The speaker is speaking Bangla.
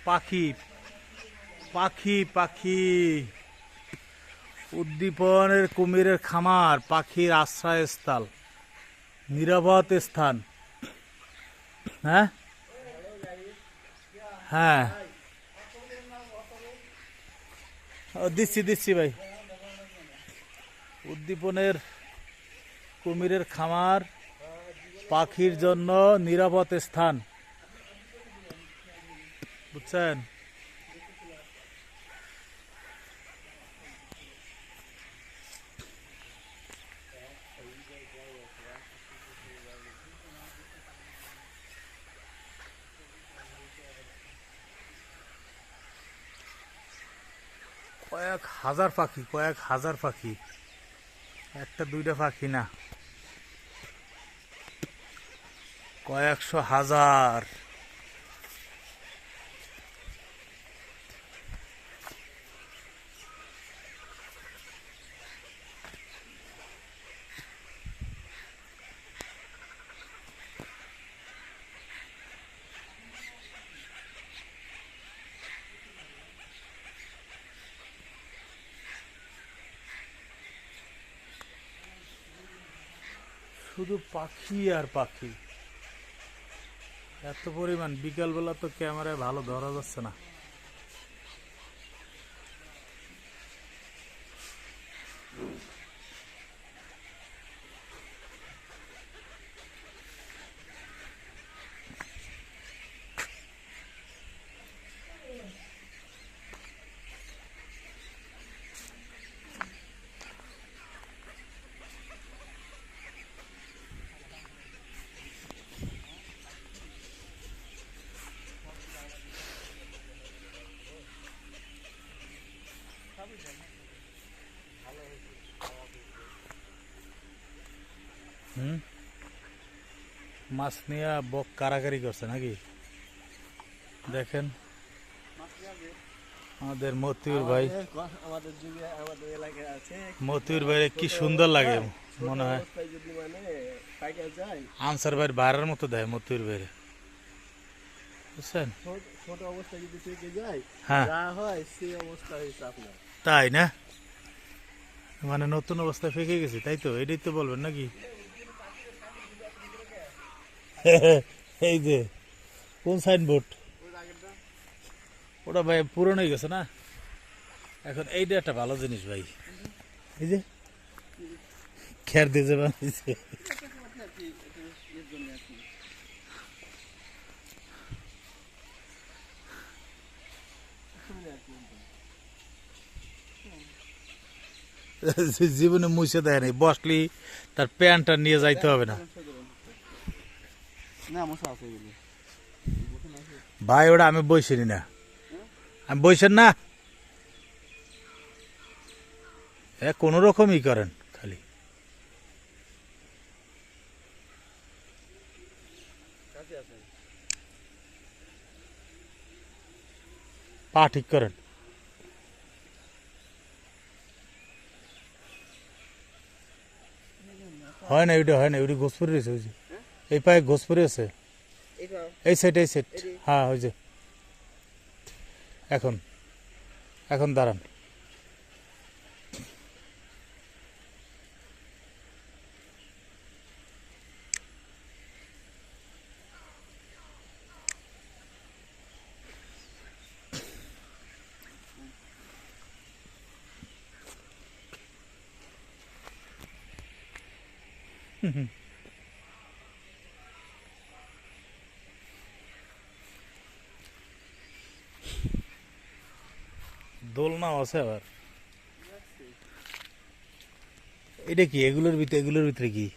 পাখি পাখি পাখি উদ্দীপনের কুমিরের খামার, পাখির আশ্রয়স্থল, নিরাপদ স্থান। হ্যাঁ হ্যাঁ, দিচ্ছি দিচ্ছি ভাই। উদ্দীপনের কুমিরের খামার, পাখির জন্য নিরাপদ স্থান, বুঝছেন? কয়েক হাজার পাখি, কয়েক হাজার পাখি, একটা দুইটা পাখি না, কয়েকশো হাজার। শুধু পাখি আর পাখি, এত পরিমাণ। বিকালবেলা তো ক্যামেরায় ভালো ধরা যাচ্ছে না। হুম, মাছ নিয়ে বক কারাকারি করছে নাকি? দেখেন আমাদের মতিউর ভাই, মতিউর ভাই কি সুন্দর লাগে, মনে হয় আনসার ভাইয়ের বাইরের মতো দেয় মতিউর ভাইয়ের, বুঝছেন? ছোট অবস্থা যদি থেকে যায়, হ্যাঁ যা হয় সেই অবস্থা হয়েছে আপনার। তাই না? মানে নতুন অবস্থায় ফেঁকে গেছে, তাই তো? এটাই তো বলবেন নাকি? এই যে কোন সাইনবোর্ড, ওটা ভাই পুরনো হয়ে গেছে না এখন। এইটা একটা ভালো জিনিস ভাই, এই যে খের দিয়ে যে বানিয়েছে। জীবনে মুছে দেয় নাই, বসলি তার প্যান্টটা নিয়ে যাইতে হবে না ভাই। ওটা আমি বইসিনি না, আমি বইছেন না, কোনো রকমই করেন খালি। পা ঠিক করেন। হয় না, ওইটা হয় না, ওইটা গোসপুরি রয়েছে, ওই যে এই পায়ে গোসপুরি আছে, এই সাইড, এই সাইড। হ্যাঁ ওই যে, এখন এখন দাঁড়ান। দোলনাও আছে আবার। এটা কি এগুলোর ভিতরে, এগুলোর ভিতরে কি?